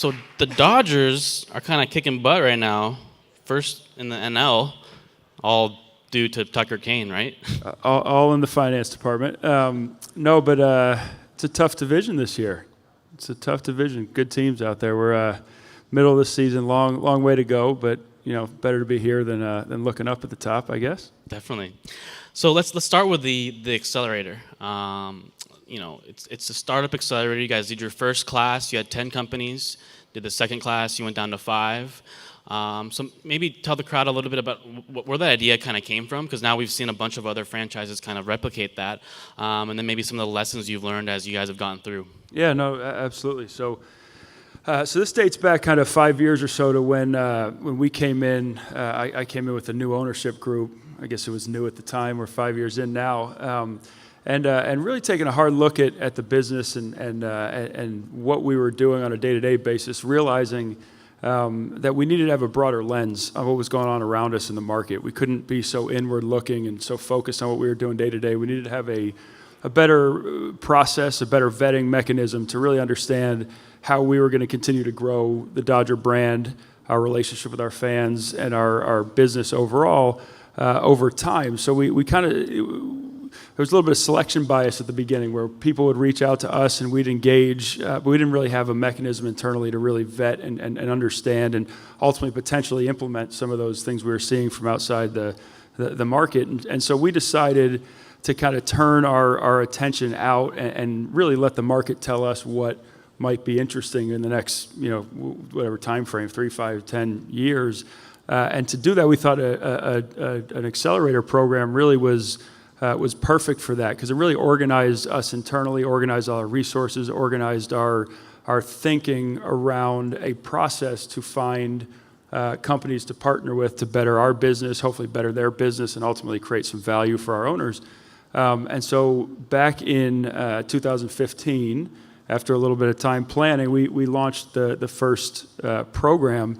So the Dodgers are kind of kicking butt right now, first in the NL, all due to Tucker Kane, right? All in the finance department. No, but it's a tough division this year. It's a tough division. Good teams out there. We're middle of the season, long way to go, but better to be here than looking up at the top, I guess. Definitely. So let's start with the accelerator. It's a startup accelerator. You guys did your first class. You had 10 companies. Did the second class. You went down to 5. So maybe tell the crowd a little bit about where that idea kind of came from, because now we've seen a bunch of other franchises kind of replicate that, and then maybe some of the lessons you've learned as you guys have gone through. Yeah, no, absolutely. So this dates back kind of 5 years or so to when we came in. I came in with a new ownership group. I guess it was new at the time. We're 5 years in now. And really taking a hard look at the business and what we were doing on a day-to-day basis, realizing that we needed to have a broader lens on what was going on around us in the market. We couldn't be so inward-looking and so focused on what we were doing day-to-day. We needed to have a better process, a better vetting mechanism to really understand how we were going to continue to grow the Dodger brand, our relationship with our fans, and our business overall over time. So we kind of... There was a little bit of selection bias at the beginning where people would reach out to us and we'd engage, but we didn't really have a mechanism internally to really vet and understand and ultimately potentially implement some of those things we were seeing from outside the market. And so we decided to kind of turn our attention out and really let the market tell us what might be interesting in the next, whatever time frame, 3, 5, 10 years. And to do that, we thought an accelerator program really was perfect for that, because it really organized us internally, organized all our resources, organized our thinking around a process to find companies to partner with to better our business, hopefully better their business, and ultimately create some value for our owners. And so back in 2015, after a little bit of time planning, we launched the first program.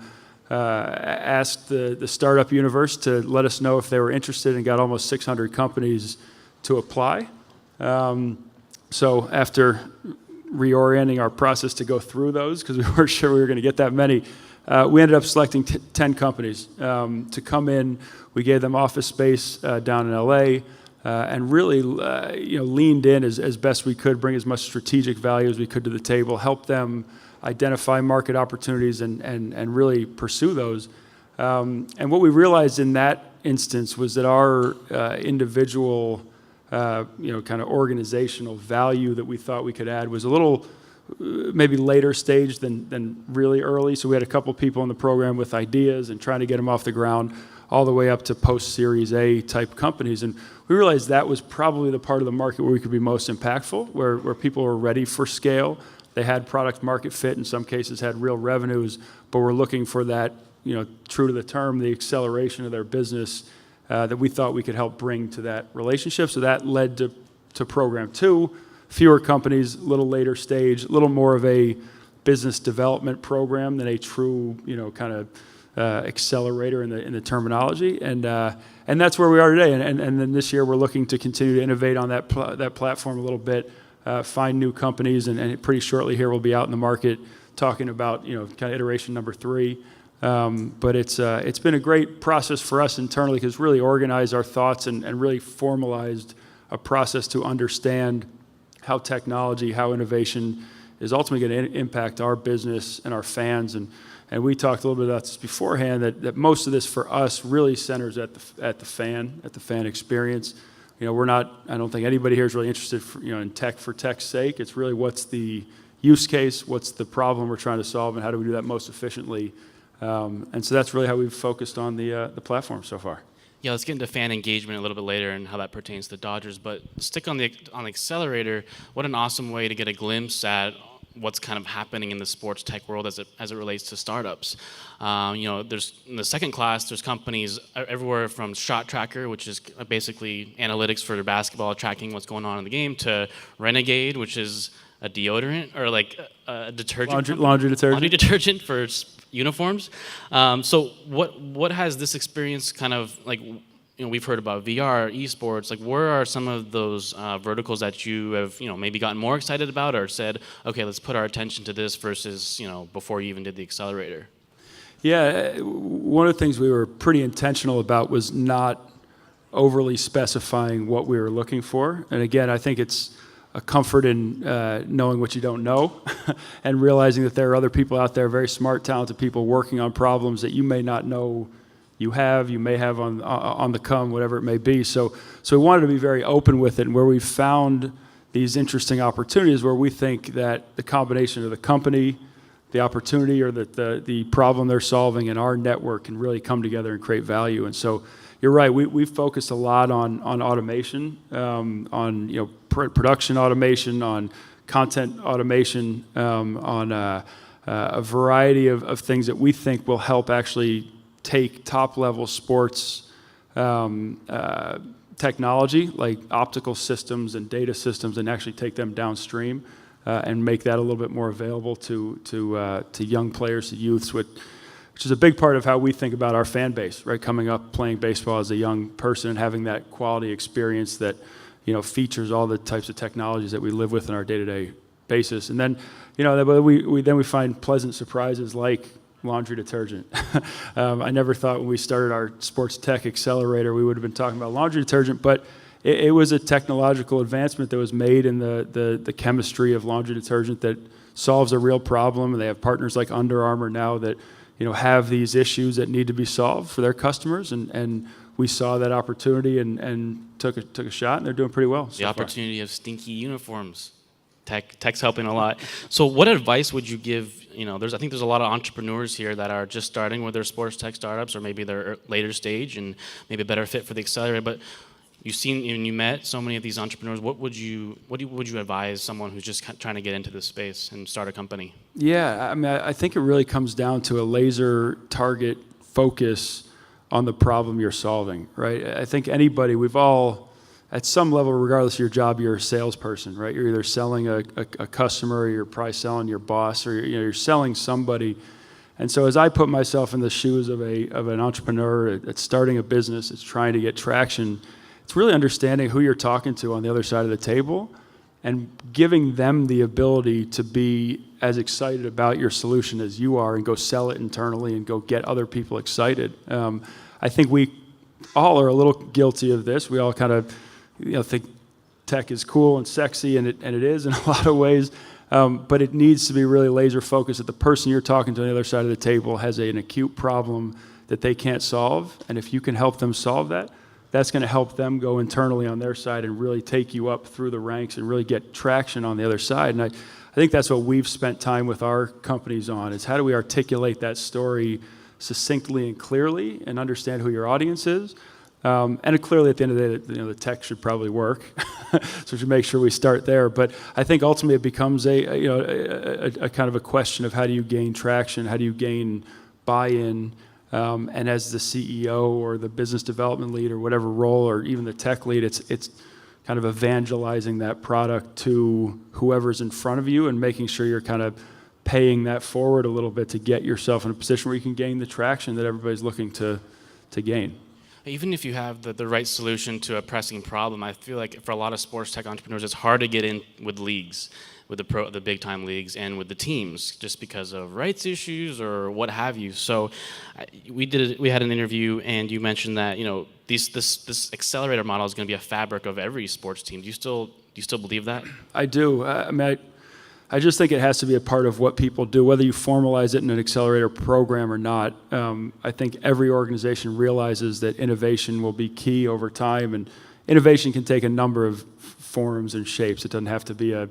Asked the startup universe to let us know if they were interested, and got almost 600 companies to apply. So after reorienting our process to go through those, because we weren't sure we were going to get that many, we ended up selecting 10 companies to come in. We gave them office space down in LA, and really leaned in as best we could, bring as much strategic value as we could to the table, help them identify market opportunities and really pursue those. And what we realized in that instance was that our individual, kind of organizational value that we thought we could add was a little maybe later stage than really early. So we had a couple people in the program with ideas and trying to get them off the ground, all the way up to post-Series A type companies. And we realized that was probably the part of the market where we could be most impactful, where people were ready for scale. They had product market fit, in some cases had real revenues, but were looking for that, true to the term, the acceleration of their business that we thought we could help bring to that relationship. So that led to program 2, fewer companies, a little later stage, a little more of a business development program than a true, kind of accelerator in the terminology. And that's where we are today. And then this year we're looking to continue to innovate on that platform a little bit. Find new companies, and pretty shortly here we'll be out in the market talking about kind of iteration number 3. But it's been a great process for us internally, because really organized our thoughts and really formalized a process to understand how technology, how innovation is ultimately going to impact our business and our fans. And we talked a little bit about this beforehand, that most of this for us really centers at the fan experience. We're not, I don't think anybody here is really interested in tech for tech's sake. It's really what's the use case, what's the problem we're trying to solve, and how do we do that most efficiently. And so that's really how we've focused on the platform so far. Yeah, let's get into fan engagement a little bit later and how that pertains to Dodgers. But stick on the accelerator. What an awesome way to get a glimpse at what's kind of happening in the sports tech world as it relates to startups. There's in the second class, there's companies everywhere from Shot Tracker, which is basically analytics for basketball, tracking what's going on in the game, to Renegade, which is a deodorant or like a detergent. Laundry detergent. Laundry detergent for uniforms. So what has this experience kind of like, we've heard about VR, esports. Like, where are some of those verticals that you have, maybe gotten more excited about, or said, okay, let's put our attention to this versus, before you even did the accelerator? Yeah, one of the things we were pretty intentional about was not overly specifying what we were looking for. And again, I think it's a comfort in knowing what you don't know and realizing that there are other people out there, very smart, talented people working on problems that you may not know you may have on the come, whatever it may be. So we wanted to be very open with it, and where we found these interesting opportunities where we think that the combination of the company, the opportunity, or the problem they're solving, and our network can really come together and create value. And so you're right, we focused a lot on automation, on production automation, on content automation, on a variety of things that we think will help actually take top-level sports technology, like optical systems and data systems, and actually take them downstream and make that a little bit more available to young players, to youths, which is a big part of how we think about our fan base, right? Coming up, playing baseball as a young person, and having that quality experience that features all the types of technologies that we live with on our day-to-day basis. And then, we find pleasant surprises like laundry detergent. I never thought when we started our sports tech accelerator we would have been talking about laundry detergent, but it was a technological advancement that was made in the chemistry of laundry detergent that solves a real problem. And they have partners like Under Armour now that have these issues that need to be solved for their customers, and we saw that opportunity and took a shot, and they're doing pretty well. The opportunity of stinky uniforms. Tech's helping a lot. So what advice would you give, I think there's a lot of entrepreneurs here that are just starting with their sports tech startups, or maybe they're later stage and maybe a better fit for the accelerator, but you've seen and you met so many of these entrepreneurs. What would you advise someone who's just trying to get into this space and start a company? Yeah, I mean, I think it really comes down to a laser target focus on the problem you're solving, right? I think anybody, we've all, at some level, regardless of your job, you're a salesperson, right? You're either selling a customer, or you're probably selling your boss, or you're selling somebody. And so as I put myself in the shoes of an entrepreneur that's starting a business, it's trying to get traction, it's really understanding who you're talking to on the other side of the table and giving them the ability to be as excited about your solution as you are, and go sell it internally and go get other people excited. I think we all are a little guilty of this. We all kind of think tech is cool and sexy, and it is in a lot of ways, but it needs to be really laser focused that the person you're talking to on the other side of the table has an acute problem that they can't solve, and if you can help them solve that, that's going to help them go internally on their side and really take you up through the ranks and really get traction on the other side. And I think that's what we've spent time with our companies on, is how do we articulate that story succinctly and clearly and understand who your audience is. And clearly, at the end of the day, the tech should probably work, so we should make sure we start there. But I think ultimately it becomes a kind of a question of how do you gain traction, how do you gain buy-in, and as the CEO or the business development lead or whatever role, or even the tech lead, it's kind of evangelizing that product to whoever's in front of you and making sure you're kind of paying that forward a little bit to get yourself in a position where you can gain the traction that everybody's looking to gain. Even if you have the right solution to a pressing problem, I feel like for a lot of sports tech entrepreneurs, it's hard to get in with leagues, with the big time leagues, and with the teams, just because of rights issues or what have you. So we had an interview, and you mentioned that this accelerator model is going to be a fabric of every sports team. Do you still believe that? I do. I just think it has to be a part of what people do, whether you formalize it in an accelerator program or not. I think every organization realizes that innovation will be key over time, and innovation can take a number of forms and shapes. It doesn't have to be a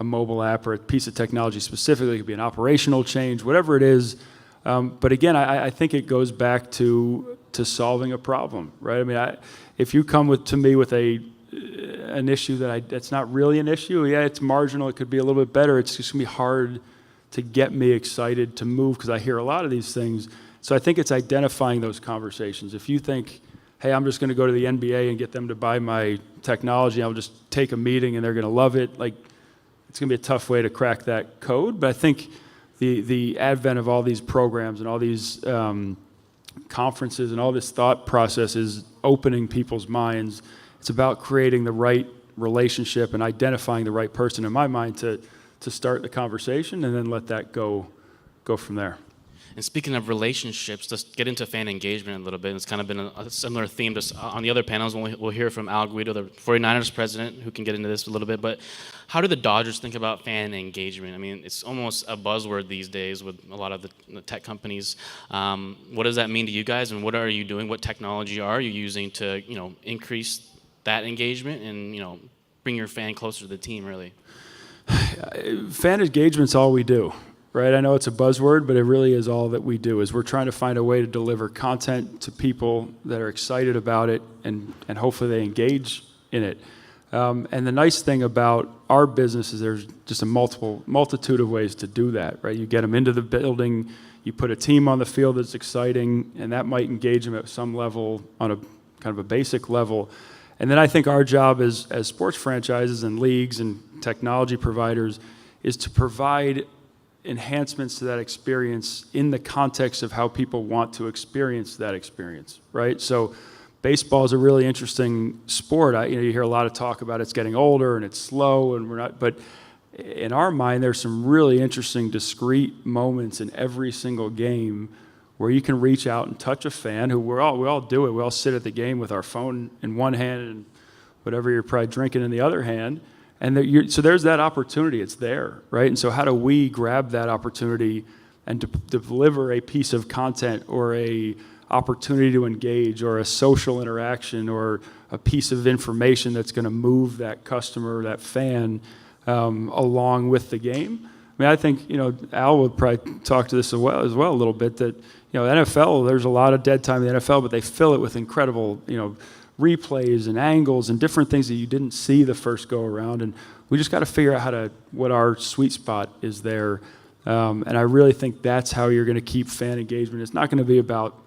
mobile app or a piece of technology specifically. It could be an operational change, whatever it is. But again, I think it goes back to solving a problem, right? I mean, if you come to me with an issue that's not really an issue, yeah, it's marginal, it could be a little bit better, it's just going to be hard to get me excited to move, because I hear a lot of these things. So I think it's identifying those conversations. If you think, hey, I'm just going to go to the NBA and get them to buy my technology, I'll just take a meeting and they're going to love it, like, it's going to be a tough way to crack that code. But I think the advent of all these programs and all these conferences and all this thought process is opening people's minds. It's about creating the right relationship and identifying the right person, in my mind, to start the conversation and then let that go from there. And speaking of relationships, let's get into fan engagement a little bit. It's kind of been a similar theme to on the other panels. We'll hear from Al Guido, the 49ers president, who can get into this a little bit. But how do the Dodgers think about fan engagement? I mean, it's almost a buzzword these days with a lot of the tech companies. What does that mean to you guys, and what are you doing? What technology are you using to, increase that engagement and, bring your fan closer to the team, really? Fan engagement's all we do. Right, I know it's a buzzword, but it really is all that we do. Is we're trying to find a way to deliver content to people that are excited about it, and hopefully they engage in it. And the nice thing about our business is there's just a multitude of ways to do that. Right, you get them into the building, you put a team on the field that's exciting, and that might engage them at some level on a kind of a basic level. And then I think our job as sports franchises and leagues and technology providers is to provide enhancements to that experience in the context of how people want to experience that experience, right? So baseball is a really interesting sport. You hear a lot of talk about it's getting older and it's slow and we're not, but in our mind, there's some really interesting discrete moments in every single game where you can reach out and touch a fan who we all do it. We all sit at the game with our phone in one hand and whatever you're probably drinking in the other hand. And so there's that opportunity. It's there, right? And so how do we grab that opportunity and to deliver a piece of content or a opportunity to engage or a social interaction or a piece of information that's going to move that customer, that fan, along with the game? I mean, I think, Al would probably talk to this as well a little bit, that, NFL, there's a lot of dead time in the NFL, but they fill it with incredible, replays and angles and different things that you didn't see the first go around, and we just got to figure out what our sweet spot is there, and I really think that's how you're going to keep fan engagement. It's not going to be about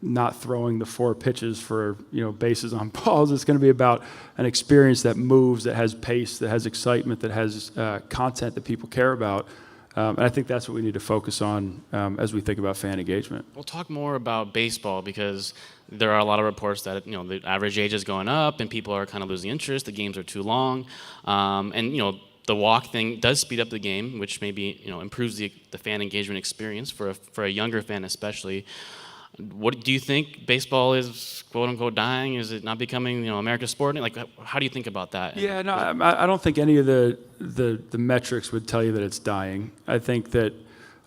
not throwing the 4 pitches for bases on balls. It's going to be about an experience that moves, that has pace, that has excitement, that has content that people care about. And I think that's what we need to focus on as we think about fan engagement. We'll talk more about baseball because there are a lot of reports that the average age is going up and people are kind of losing interest. The games are too long, and the walk thing does speed up the game, which maybe improves the fan engagement experience for a younger fan especially. What do you think? Baseball is quote unquote dying? Is it not becoming America's sport? Like, how do you think about that? Yeah, no, I don't think any of the metrics would tell you that it's dying. I think that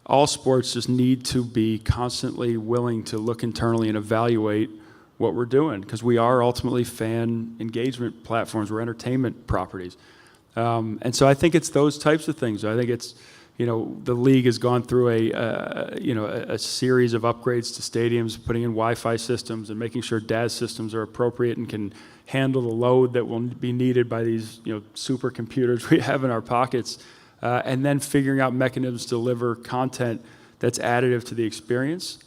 all sports just need to be constantly willing to look internally and evaluate what we're doing, because we are ultimately fan engagement platforms. We're entertainment properties, and so I think it's those types of things. I think it's the league has gone through a series of upgrades to stadiums, putting in Wi-Fi systems and making sure DAS systems are appropriate and can handle the load that will be needed by these supercomputers we have in our pockets, and then figuring out mechanisms to deliver content that's additive to the experience.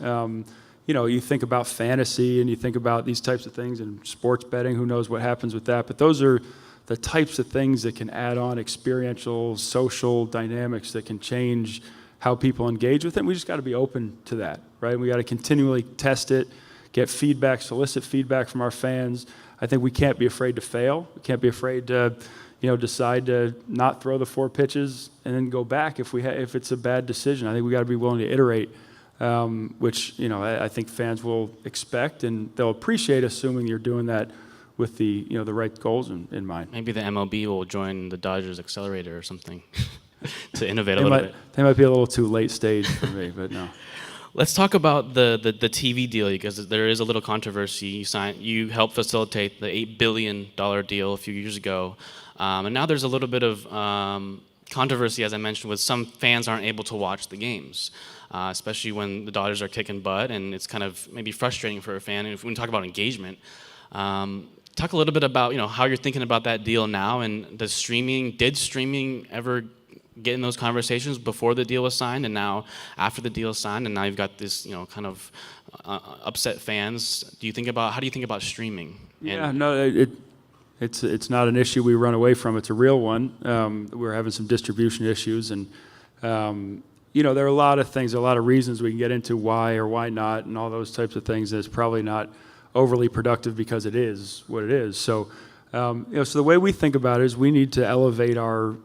You think about fantasy and you think about these types of things and sports betting. Who knows what happens with that? But those are the types of things that can add on experiential, social dynamics that can change how people engage with it. And we just got to be open to that, right? We got to continually test it, get feedback, solicit feedback from our fans. I think we can't be afraid to fail. We can't be afraid to, decide to not throw the 4 pitches and then go back if it's a bad decision. I think we got to be willing to iterate, which I think fans will expect, and they'll appreciate, assuming you're doing that with the the right goals in mind. Maybe the MLB will join the Dodgers Accelerator or something to innovate a little bit. They might be a little too late stage for me, but no. Let's talk about the TV deal, because there is a little controversy. You helped facilitate the $8 billion deal a few years ago, and now there's a little bit of controversy, as I mentioned, with some fans aren't able to watch the games, especially when the Dodgers are kicking butt, and it's kind of maybe frustrating for a fan. And if we talk about engagement, talk a little bit about how you're thinking about that deal now, and did streaming ever get in those conversations before the deal was signed, and now after the deal is signed, and now you've got this kind of upset fans? How do you think about streaming? Yeah, no, it's not an issue we run away from. It's a real one. We're having some distribution issues, and there are a lot of things, a lot of reasons we can get into why or why not, and all those types of things. And it's probably not overly productive because it is what it is. So, so the way we think about it is we need to elevate our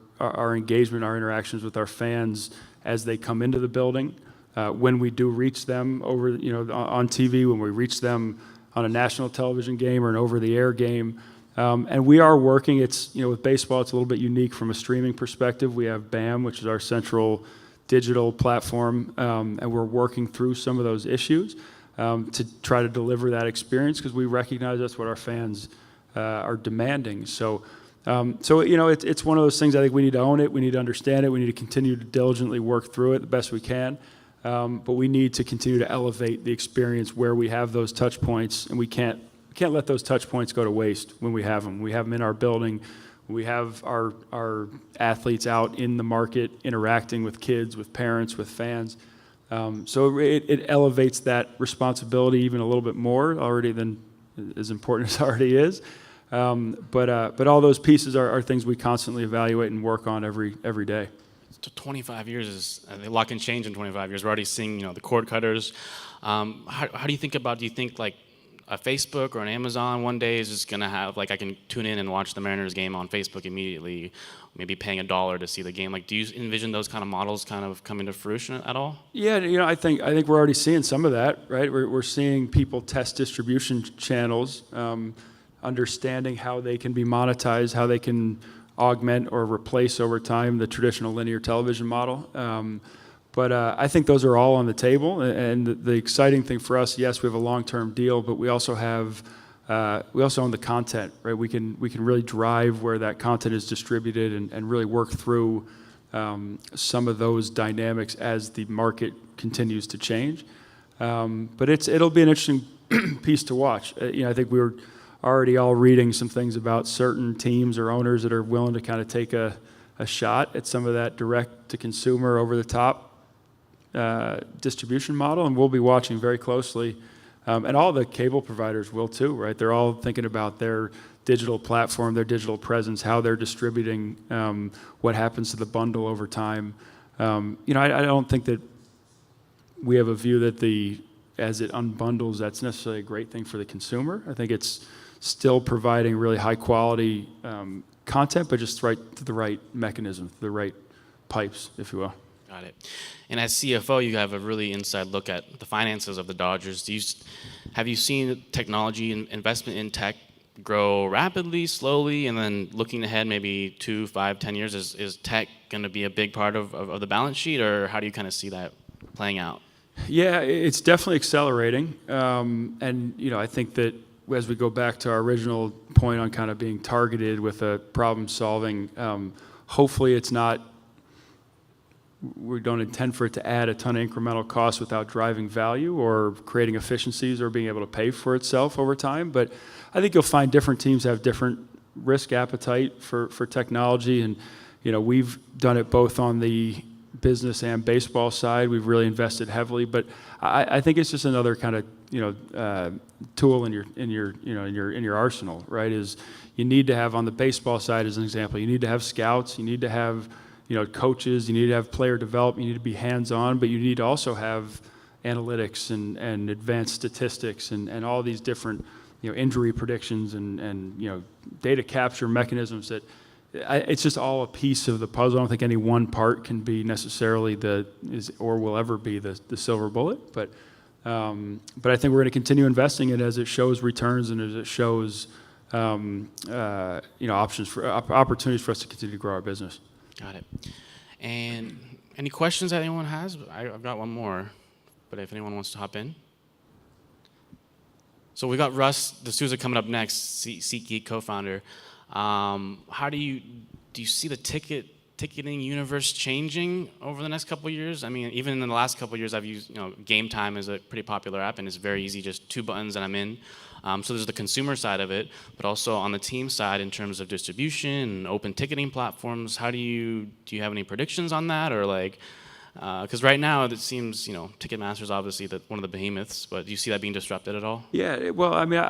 engagement, our interactions with our fans as they come into the building. When we do reach them over, on TV, when we reach them on a national television game or an over-the-air game. And we are working, with baseball, it's a little bit unique from a streaming perspective. We have BAM, which is our central digital platform, and we're working through some of those issues to try to deliver that experience because we recognize that's what our fans are demanding. So, it's one of those things. I think we need to own it. We need to understand it. We need to continue to diligently work through it the best we can. But we need to continue to elevate the experience where we have those touch points, and we can't let those touch points go to waste when we have them. We have them in our building. We have our athletes out in the market interacting with kids, with parents, with fans. So it elevates that responsibility even a little bit more already than as important as it already is. But all those pieces are things we constantly evaluate and work on every day. 25 years is a lot can change in 25 years. We're already seeing, the cord cutters. How do you think about? Do you think like a Facebook or an Amazon one day is just gonna have like I can tune in and watch the Mariners game on Facebook immediately, maybe paying $1 to see the game? Like, do you envision those kind of models kind of coming to fruition at all? Yeah, I think we're already seeing some of that, right? We're seeing people test distribution channels, understanding how they can be monetized, how they can augment or replace over time the traditional linear television model. But I think those are all on the table. And the exciting thing for us, yes, we have a long-term deal, but we also own the content, right? We can really drive where that content is distributed and really work through some of those dynamics as the market continues to change. But it'll be an interesting piece to watch. I think we were already all reading some things about certain teams or owners that are willing to kind of take a shot at some of that direct-to-consumer, over-the-top distribution model, and we'll be watching very closely. And all the cable providers will too, right? They're all thinking about their digital platform, their digital presence, how they're distributing, what happens to the bundle over time. I don't think that we have a view that as it unbundles, that's necessarily a great thing for the consumer. I think it's still providing really high quality content, but just through the right mechanism, the right pipes, if you will. Got it. And as CFO, you have a really inside look at the finances of the Dodgers. Have you seen technology and investment in tech grow rapidly, slowly, and then looking ahead maybe 2, 5, 10 years, is tech going to be a big part of the balance sheet, or how do you kind of see that playing out? Yeah, it's definitely accelerating. And, I think that as we go back to our original point on kind of being targeted with a problem solving, hopefully we don't intend for it to add a ton of incremental costs without driving value or creating efficiencies or being able to pay for itself over time. But I think you'll find different teams have different risk appetite for technology. And, we've done it both on the business and baseball side. We've really invested heavily, but I think it's just another kind of tool in your arsenal, right? Is you need to have on the baseball side, as an example, you need to have scouts, you need to have coaches, you need to have player development, you need to be hands-on, but you need to also have analytics and advanced statistics and all these different injury predictions and data capture mechanisms that. It's just all a piece of the puzzle. I don't think any one part can be necessarily or will ever be the silver bullet. But I think we're going to continue investing in it as it shows returns and as it shows opportunities for us to continue to grow our business. Got it. And any questions that anyone has? I've got one more, but if anyone wants to hop in. So we got Russ D'Souza coming up next, SeatGeek co-founder. How do you see the ticketing universe changing over the next couple of years? I mean, even in the last couple of years, I've used Game Time is a pretty popular app, and it's very easy, just 2 buttons and I'm in. So there's the consumer side of it, but also on the team side in terms of distribution and open ticketing platforms. How do you have any predictions on that, or like? Because right now it seems Ticketmaster is obviously one of the behemoths, but do you see that being disrupted at all? Yeah, well, I mean,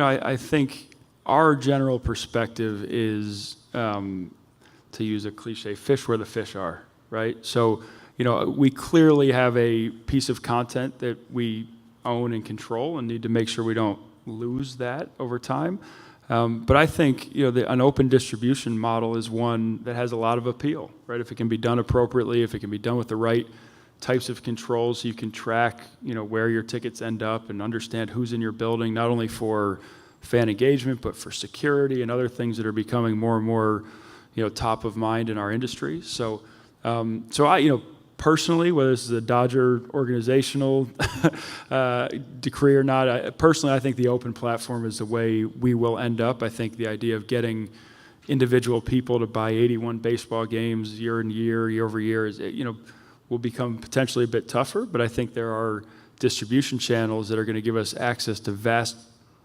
I think. Our general perspective is, to use a cliche, fish where the fish are, right? So, we clearly have a piece of content that we own and control and need to make sure we don't lose that over time. But I think an open distribution model is one that has a lot of appeal, right? If it can be done appropriately, if it can be done with the right types of controls, so you can track where your tickets end up and understand who's in your building, not only for fan engagement but for security and other things that are becoming more and more top of mind in our industry. So I personally, whether this is a Dodger organizational decree or not, I think the open platform is the way we will end up. I think the idea of getting individual people to buy 81 baseball games year in year over year is, will become potentially a bit tougher. But I think there are distribution channels that are going to give us access to vast,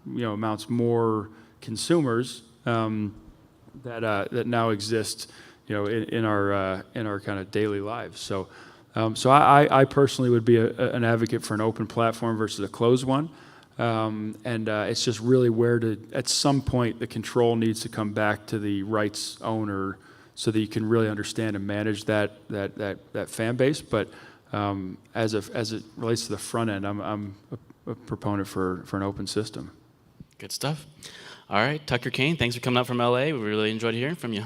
amounts more consumers that now exist, in our kind of daily lives. So I personally would be an advocate for an open platform versus a closed one. It's just really at some point, the control needs to come back to the rights owner so that you can really understand and manage that fan base. But as it relates to the front end, I'm a proponent for an open system. Good stuff. All right, Tucker Kane, thanks for coming out from LA. We really enjoyed hearing from you.